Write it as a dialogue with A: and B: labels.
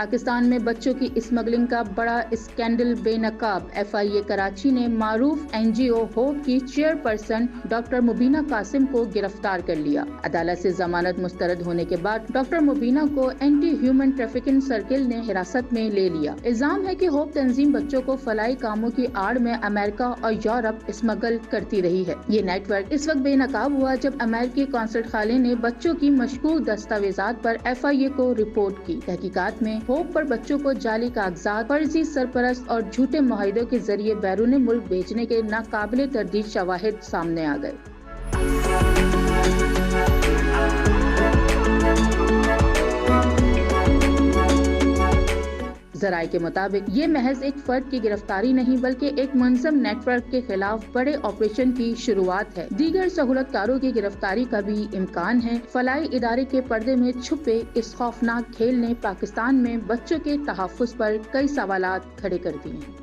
A: پاکستان میں بچوں کی اسمگلنگ کا بڑا اسکینڈل بے نقاب، FIA کراچی نے معروف NGO ہوپ کی چیئرپرسن ڈاکٹر مبینہ قاسم کو گرفتار کر لیا۔ عدالت سے ضمانت مسترد ہونے کے بعد ڈاکٹر مبینہ کو اینٹی ہیومن ٹریفکنگ سرکل نے حراست میں لے لیا۔ الزام ہے کہ ہوپ تنظیم بچوں کو فلاحی کاموں کی آڑ میں امریکہ اور یورپ اسمگل کرتی رہی ہے۔ یہ نیٹ ورک اس وقت بے نقاب ہوا جب امریکی قونصل خانے نے بچوں کی مشکوک دستاویزات پر FIA کو رپورٹ کی۔ تحقیقات میں ہوپ پر بچوں کو جعلی کاغذات، فرضی سرپرست اور جھوٹے معاہدوں کے ذریعے بیرون ملک بھیجنے کے ناقابل تردید شواہد سامنے آ گئے۔ ذرائع کے مطابق یہ محض ایک فرد کی گرفتاری نہیں بلکہ ایک منظم نیٹ ورک کے خلاف بڑے آپریشن کی شروعات ہے۔ دیگر سہولت کاروں کی گرفتاری کا بھی امکان ہے۔ فلاحی ادارے کے پردے میں چھپے اس خوفناک کھیل نے پاکستان میں بچوں کے تحفظ پر کئی سوالات کھڑے کر دیے ہیں۔